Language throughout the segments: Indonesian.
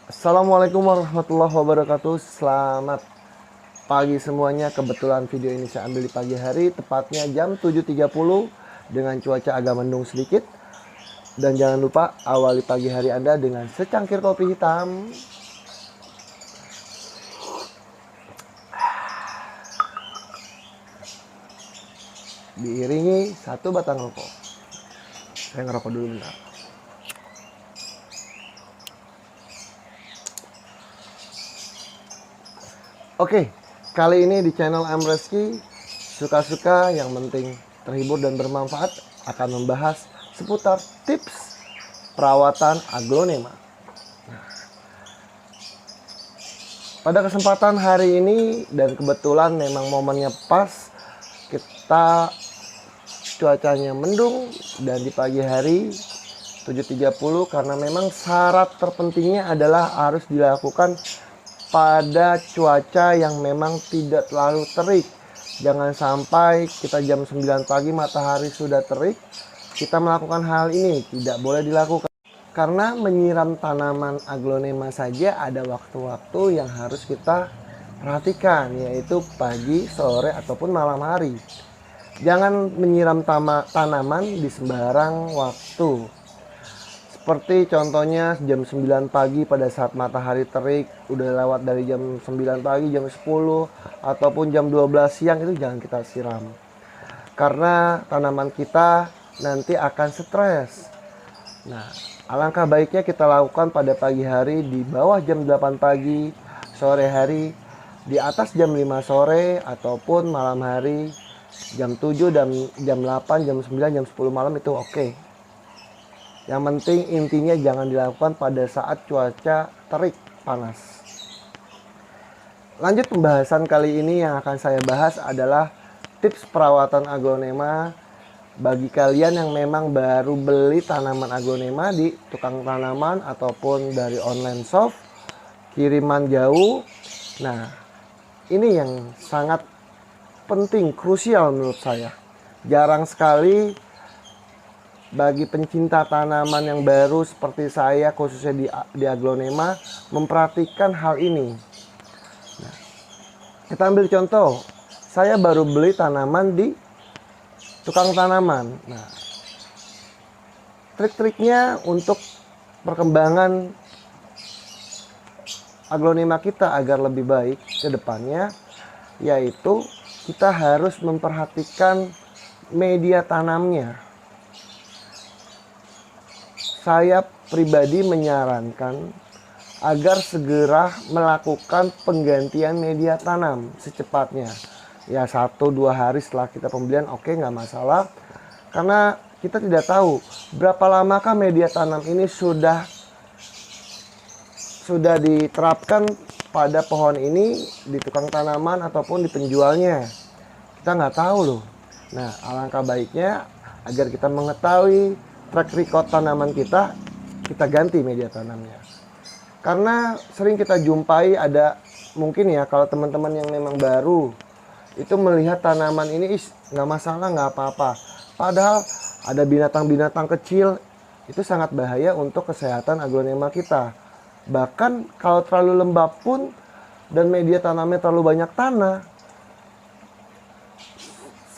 Assalamualaikum warahmatullahi wabarakatuh. Selamat pagi semuanya. Kebetulan video ini saya ambil di pagi hari, tepatnya jam 7.30 dengan cuaca agak mendung sedikit. Dan jangan lupa awali pagi hari Anda dengan secangkir kopi hitam. Diiringi satu batang rokok. Saya ngerokok dulu bentar. Oke, kali ini di channel Amreski, suka-suka yang penting terhibur dan bermanfaat, akan membahas seputar tips perawatan aglonema. Pada kesempatan hari ini, dan kebetulan memang momennya pas, kita cuacanya mendung dan di pagi hari 7.30, karena memang syarat terpentingnya adalah harus dilakukan pada cuaca yang memang tidak terlalu terik. Jangan sampai kita jam 9 pagi matahari sudah terik, kita melakukan hal ini. Tidak boleh dilakukan. Karena menyiram tanaman aglonema saja ada waktu-waktu yang harus kita perhatikan, yaitu pagi, sore, ataupun malam hari. Jangan menyiram tanaman di sembarang waktu. Seperti contohnya jam 9 pagi pada saat matahari terik, udah lewat dari jam 9 pagi, jam 10, ataupun jam 12 siang, itu jangan kita siram. Karena tanaman kita nanti akan stres. Nah, alangkah baiknya kita lakukan pada pagi hari di bawah jam 8 pagi, sore hari di atas jam 5 sore, ataupun malam hari jam 7, dan jam 8, jam 9, jam 10 malam itu oke. Yang penting intinya jangan dilakukan pada saat cuaca terik panas. Lanjut pembahasan kali ini, yang akan saya bahas adalah tips perawatan aglonema bagi kalian yang memang baru beli tanaman aglonema di tukang tanaman ataupun dari online shop kiriman jauh. Nah, ini yang sangat penting, krusial menurut saya. Jarang sekali bagi pencinta tanaman yang baru seperti saya, khususnya di aglonema, memperhatikan hal ini. Nah, kita ambil contoh, saya baru beli tanaman di tukang tanaman. Nah, trik-triknya untuk perkembangan aglonema kita agar lebih baik ke depannya, yaitu kita harus memperhatikan media tanamnya. Saya pribadi menyarankan agar segera melakukan penggantian media tanam secepatnya. Ya 1-2 hari setelah kita pembelian, oke, nggak masalah. Karena kita tidak tahu berapa lamakah media tanam ini sudah diterapkan pada pohon ini di tukang tanaman ataupun di penjualnya. Kita nggak tahu loh. Nah, alangkah baiknya agar kita mengetahui track record tanaman kita ganti media tanamnya. Karena sering kita jumpai ada, mungkin ya kalau teman-teman yang memang baru itu melihat tanaman ini nggak masalah, nggak apa-apa, padahal ada binatang-binatang kecil, itu sangat bahaya untuk kesehatan aglonema kita. Bahkan kalau terlalu lembab pun dan media tanamnya terlalu banyak tanah,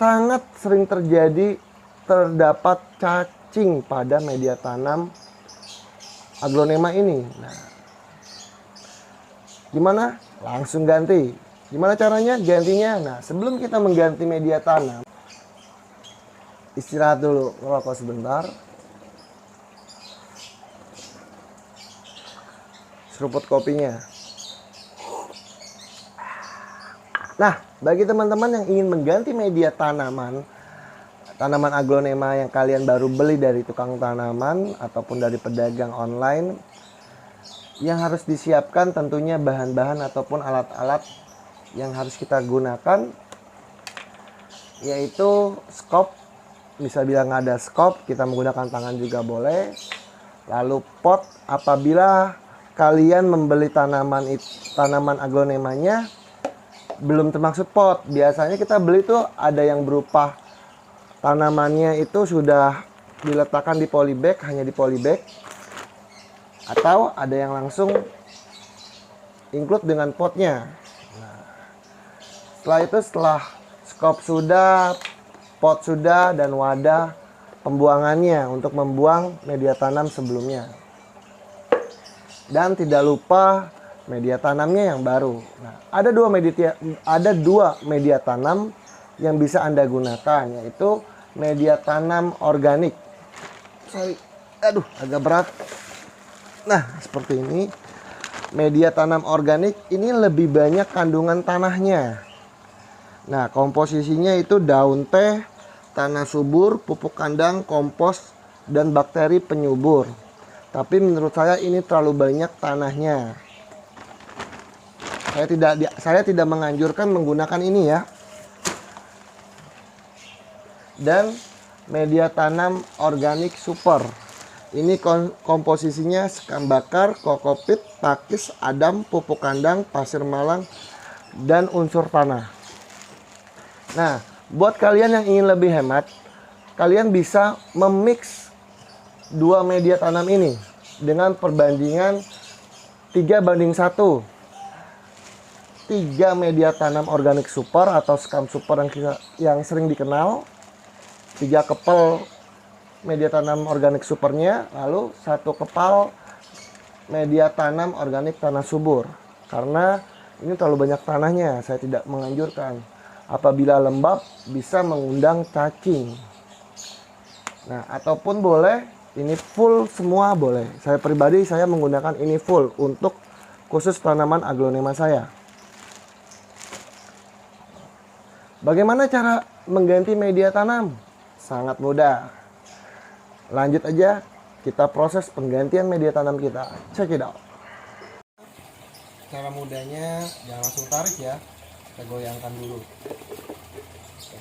sangat sering terdapat cacing pada media tanam aglonema ini. Nah, gimana? Langsung ganti. Gimana caranya gantinya? Nah, sebelum kita mengganti media tanam, istirahat dulu, ngerokok sebentar. Seruput kopinya. Nah, bagi teman-teman yang ingin mengganti media tanaman aglonema yang kalian baru beli dari tukang tanaman ataupun dari pedagang online, yang harus disiapkan tentunya bahan-bahan ataupun alat-alat yang harus kita gunakan, yaitu skop bisa bilang nggak ada skop, kita menggunakan tangan juga boleh. Lalu pot, apabila kalian membeli tanaman aglonemanya belum termasuk pot. Biasanya kita beli tuh ada yang berupa tanamannya itu sudah diletakkan di polybag, hanya di polybag, atau ada yang langsung include dengan potnya. Nah, setelah itu, setelah skop sudah, pot sudah, dan wadah pembuangannya untuk membuang media tanam sebelumnya. Dan tidak lupa media tanamnya yang baru. Nah, ada dua media tanam yang bisa Anda gunakan, yaitu media tanam organik. Agak berat. Nah, seperti ini. Media tanam organik ini lebih banyak kandungan tanahnya. Nah, komposisinya itu daun teh, tanah subur, pupuk kandang, kompos, dan bakteri penyubur. Tapi menurut saya ini terlalu banyak tanahnya. Saya tidak menganjurkan menggunakan ini ya. Dan media tanam organik super. Ini komposisinya sekam bakar, kokopit, pakis, adam, pupuk kandang, pasir malang, dan unsur tanah. Nah, buat kalian yang ingin lebih hemat, kalian bisa memix dua media tanam ini dengan perbandingan 3:1. 3 media tanam organik super atau skam super yang sering dikenal, 3 kepal media tanam organik supernya, lalu 1 kepal media tanam organik tanah subur. Karena ini terlalu banyak tanahnya, saya tidak menganjurkan. Apabila lembab bisa mengundang cacing. Nah, ataupun boleh ini full semua boleh. Saya pribadi saya menggunakan ini full untuk khusus tanaman aglonema saya. Bagaimana cara mengganti media tanam? Sangat mudah. Lanjut aja, kita proses penggantian media tanam kita. Check it out. Cara mudahnya, jangan langsung tarik ya. Kita goyangkan dulu. Kita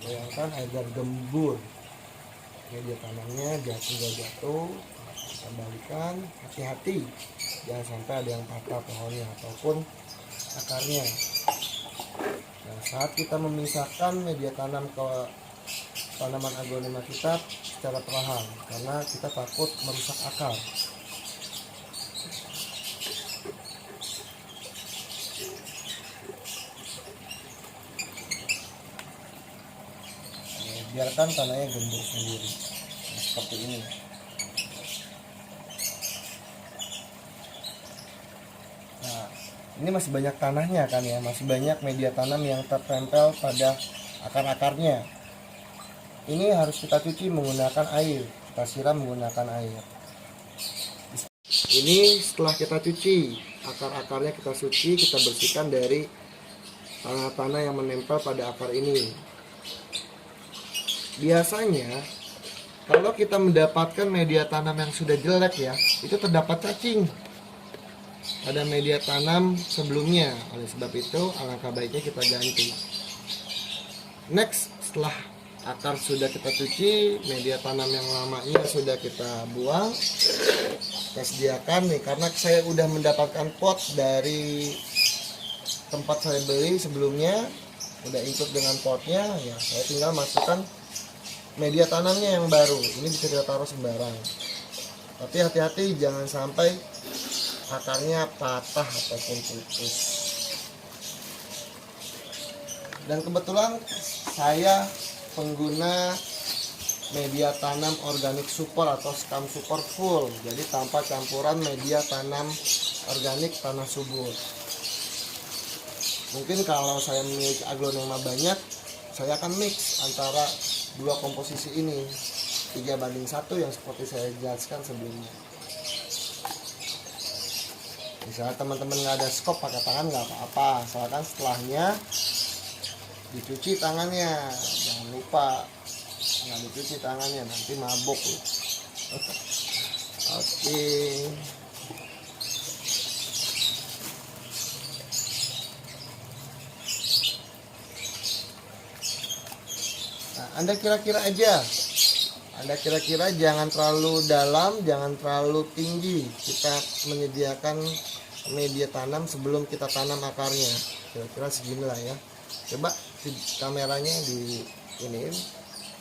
goyangkan agar gembur. Media tanamnya jatuh. Kita balikan, hati-hati. Jangan sampai ada yang patah pohonnya ataupun akarnya. Nah, saat kita memisahkan media tanam ke tanaman aglonema kita secara perlahan karena kita takut merusak akar. Biarkan tanahnya gembur sendiri. Nah, seperti ini. Nah, ini masih banyak tanahnya kan ya, masih banyak media tanam yang tertempel pada akar-akarnya. Ini harus kita cuci menggunakan air, kita siram menggunakan air. Ini setelah kita cuci, akar-akarnya kita cuci, kita bersihkan dari tanah-tanah yang menempel pada akar ini. Biasanya, kalau kita mendapatkan media tanam yang sudah jelek ya, itu terdapat cacing pada media tanam sebelumnya. Oleh sebab itu, alangkah baiknya kita ganti. Next, setelah akar sudah kita cuci, media tanam yang lamanya sudah kita buang, kita sediakan nih. Karena saya udah mendapatkan pot dari tempat saya beli sebelumnya, udah ikut dengan potnya, ya saya tinggal masukkan media tanamnya yang baru. Ini bisa kita taruh sembarang, tapi hati-hati jangan sampai akarnya patah ataupun putus. Dan kebetulan saya pengguna media tanam organik super atau skam super full, jadi tanpa campuran media tanam organik tanah subur. Mungkin kalau saya memiliki aglonema banyak, saya akan mix antara dua komposisi ini 3:1 yang seperti saya jelaskan sebelumnya. Misalnya teman-teman nggak ada skop pakai tangan nggak apa-apa, asalkan setelahnya dicuci tangannya. Jangan lupa nggak dicuci tangannya, nanti mabuk loh. Oke. Nah, Anda kira-kira aja. Anda kira-kira jangan terlalu dalam, jangan terlalu tinggi. Kita menyediakan media tanam sebelum kita tanam akarnya. Kira-kira segini lah ya. Coba kameranya di ini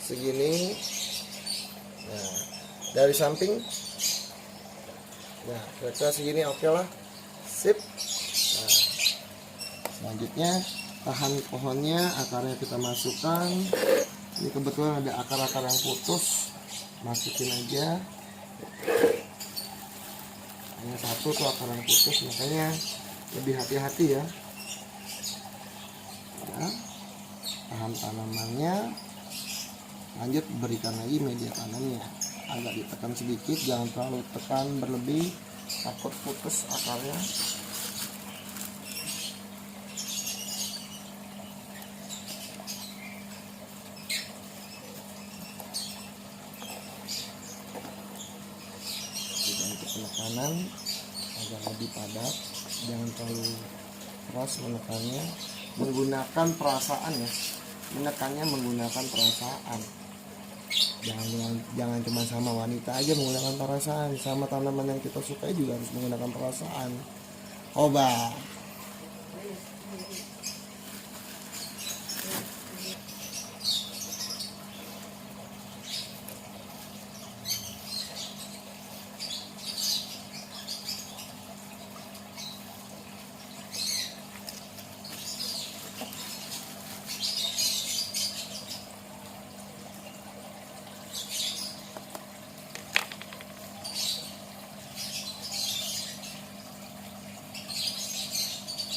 segini. Nah, dari samping. Nah, kira-kira segini oke lah. Sip. Nah, selanjutnya tahan pohonnya, akarnya kita masukkan. Ini kebetulan ada akar-akar yang putus, masukin aja. Hanya satu tuh akar yang putus, makanya lebih hati-hati ya. Nah, tahan tanamannya. Lanjut berikan lagi media tanamnya. Agak ditekan sedikit, jangan terlalu tekan berlebih, takut putus akarnya. Untuk penekanan agar lebih padat, jangan terlalu keras menekannya, menggunakan perasaan ya, menekannya menggunakan perasaan. Jangan cuma sama wanita aja menggunakan perasaan, sama tanaman yang kita sukai juga harus menggunakan perasaan. Oba.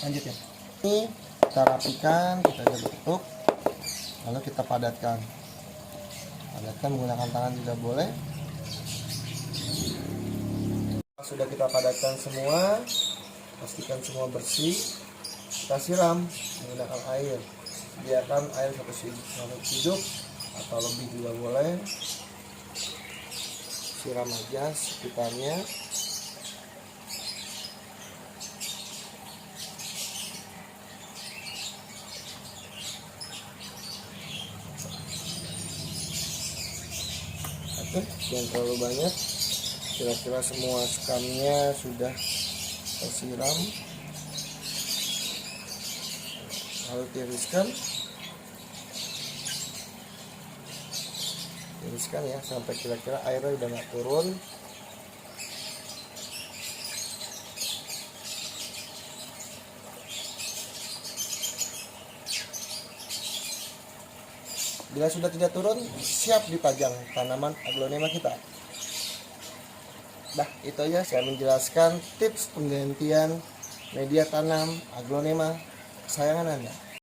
Lanjut ya. Ini kita rapikan, kita bentuk, lalu kita padatkan. Padatkan menggunakan tangan juga boleh. Sudah kita padatkan semua, pastikan semua bersih. Kita siram menggunakan air. Biarkan air 1 siduk atau lebih juga boleh. Siram aja sekitarnya. Jangan terlalu banyak, kira-kira semua skamnya sudah tersiram, lalu tiriskan ya sampai kira-kira airnya udah nggak turun. Bila sudah tidak turun, siap dipajang tanaman aglonema kita. Dah, itu aja saya menjelaskan tips penggantian media tanam aglonema kesayangan Anda.